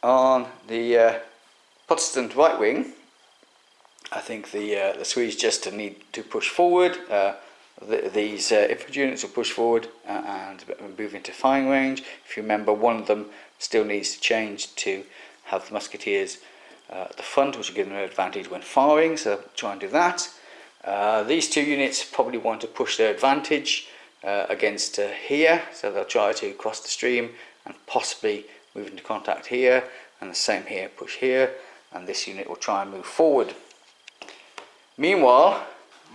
On the Protestant right wing, I think the Swedes just need to push forward. These infantry units will push forward and move into firing range. If you remember, one of them still needs to change to have the musketeers at the front, which will give them an advantage when firing, so try and do that. These two units probably want to push their advantage against here, so they'll try to cross the stream and possibly move into contact here, and the same here, push here, and this unit will try and move forward. Meanwhile,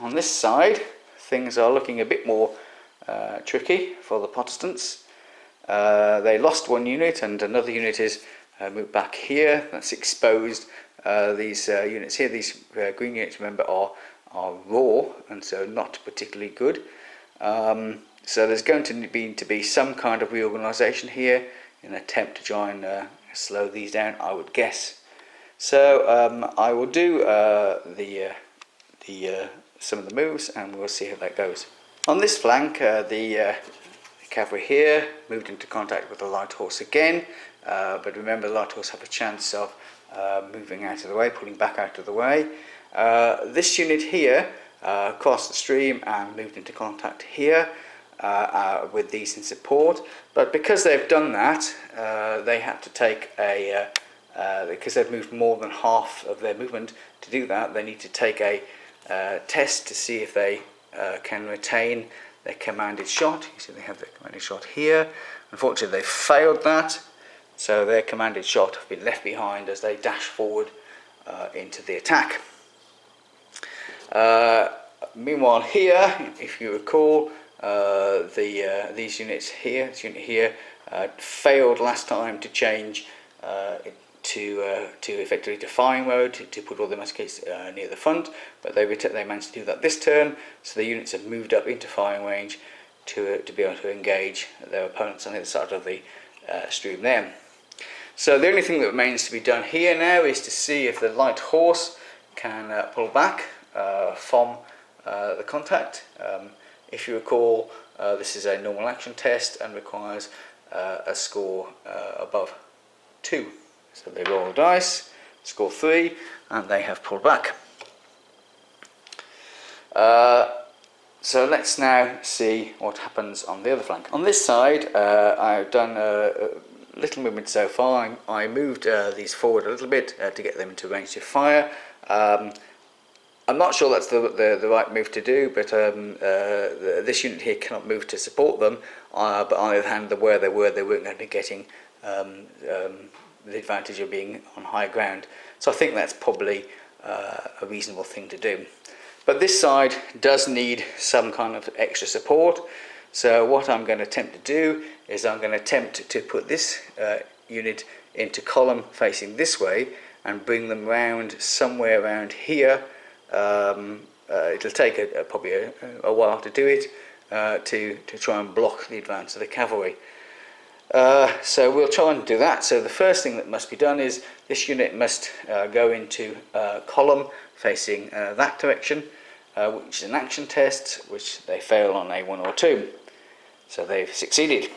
on this side, things are looking a bit more tricky for the Protestants. They lost one unit and another unit is moved back here. That's exposed. These units here, these green units, remember, are raw and so not particularly good. So there's going to be some kind of reorganisation here in an attempt to try and slow these down, I would guess. So I will do some of the moves and we'll see how that goes. On this flank, the cavalry here moved into contact with the light horse again, but remember the light horse have a chance of moving out of the way, pulling back out of the way. This unit here crossed the stream and moved into contact here with these in support, but because they've done that, they had to take a because they've moved more than half of their movement. To do that, they need to take a test to see if they can retain their commanded shot. You see they have their commanded shot here. Unfortunately, they failed that, so their commanded shot have been left behind as they dash forward into the attack. Meanwhile here, if you recall, these units here, this unit here, failed last time to change to effectively to firing mode, to put all the muskets near the front, but they managed to do that this turn, so the units have moved up into firing range to be able to engage their opponents on the other side of the stream there. So the only thing that remains to be done here now is to see if the light horse can pull back from the contact. If you recall, this is a normal action test and requires a score above 2. So they roll the dice, score 3, and they have pulled back. So let's now see what happens on the other flank. On this side, I've done a little movement so far. I moved these forward a little bit to get them into range to fire. I'm not sure that's the right move to do, but this unit here cannot move to support them. But on the other hand, where they weren't going to be getting the advantage of being on high ground. So I think that's probably a reasonable thing to do. But this side does need some kind of extra support. So what I'm going to attempt to do is I'm going to attempt to put this unit into column facing this way and bring them round somewhere around here. It'll take probably a while to do it, to try and block the advance of the cavalry. So we'll try and do that. So the first thing that must be done is this unit must go into column facing that direction, which is an action test, which they fail on a 1 or 2. So they've succeeded.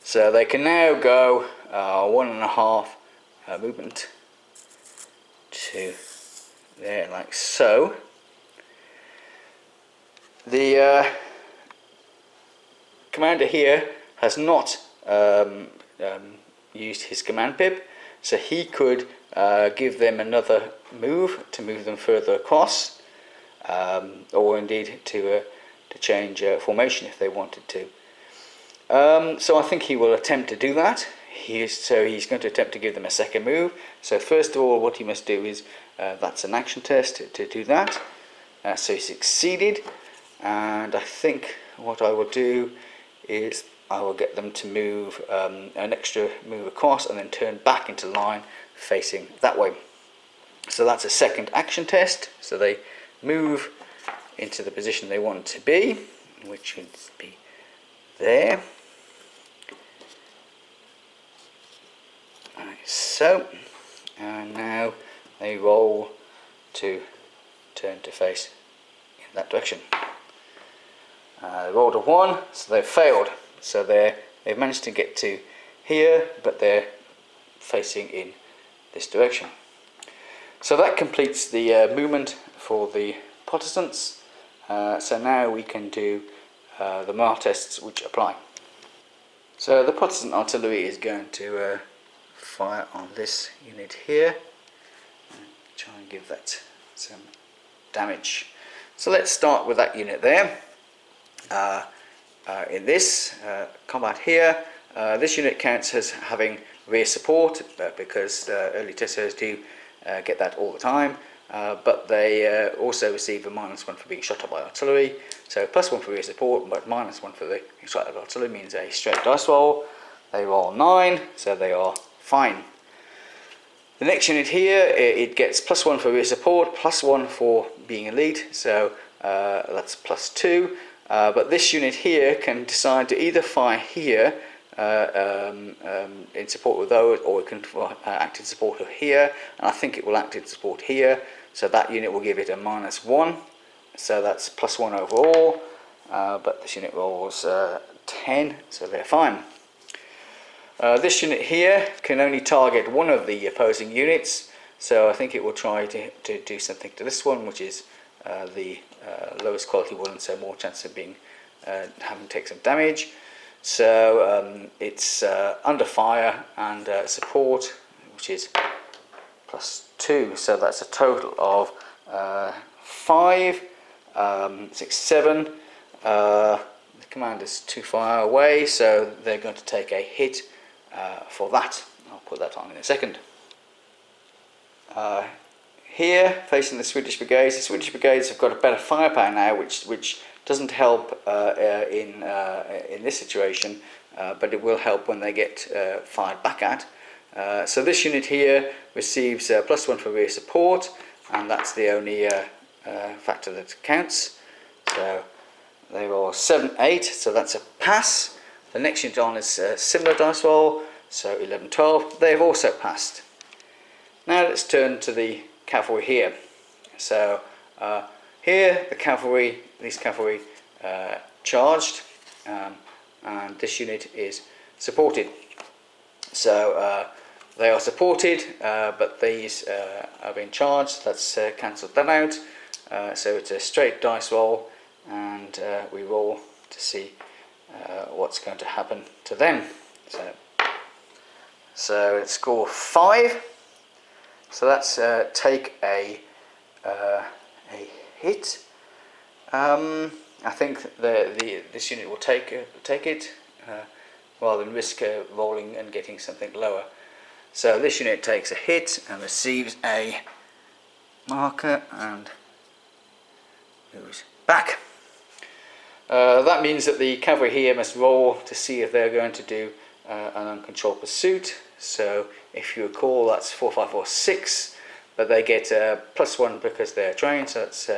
So they can now go 1.5 movement to there, like so. The commander here has not used his command pip, so he could give them another move to move them further across, or indeed to change formation if they wanted to. So I think he will attempt to do that. He's going to attempt to give them a second move. So first of all, what he must do is that's an action test to do that. So he succeeded, and I think what I will do is I will get them to move an extra move across and then turn back into line facing that way. So that's a second action test. So they move into the position they want to be, which would be there. Like so, and now they roll to turn to face in that direction. They rolled a 1, so they've failed. So they've managed to get to here, but they're facing in this direction. So that completes the movement for the Protestants. So now we can do the Mar tests which apply. So the Protestant artillery is going to fire on this unit here and try and give that some damage. So let's start with that unit there. In this combat here, this unit counts as having rear support because early testers do get that all the time, but they also receive a -1 for being shot at by artillery. So +1 for rear support, but -1 for the shot at artillery means a straight dice roll. They roll 9, so they are fine. The next unit here, it gets +1 for rear support, +1 for being elite, so that's +2. But this unit here can decide to either fire here in support of those, or it can act in support of here, and I think it will act in support here, so that unit will give it a -1, so that's +1 overall, but this unit rolls 10, so they're fine. This unit here can only target one of the opposing units, so I think it will try to do something to this one, which is the lowest quality one, so more chance of being having to take some damage. So it's under fire and support, which is +2, so that's a total of 5, 6, 7. The commander's too far away, so they're going to take a hit for that. I'll put that on in a second. Here, facing the Swedish brigades have got a better firepower now, which doesn't help in this situation, but it will help when they get fired back at. So this unit here receives +1 for rear support, and that's the only factor that counts. So they roll 7, 8, so that's a pass. The next unit on is a similar dice roll, so 11, 12. They've also passed. Now let's turn to the cavalry here. So here these cavalry charged, and this unit is supported. So they are supported, but these are being charged. That's cancelled that out. So it's a straight dice roll, and we roll to see what's going to happen to them. So it's score 5. So that's take a hit. I think this unit will take it rather than risk rolling and getting something lower. So this unit takes a hit and receives a marker and moves back. That means that the cavalry here must roll to see if they're going to do an uncontrolled pursuit. So if you recall, that's 4, 5, 4, 6, but they get +1 because they're trained, so that's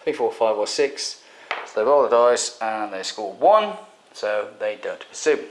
3, 4, 5 or 6. So they roll the dice and they score 1, so they don't pursue.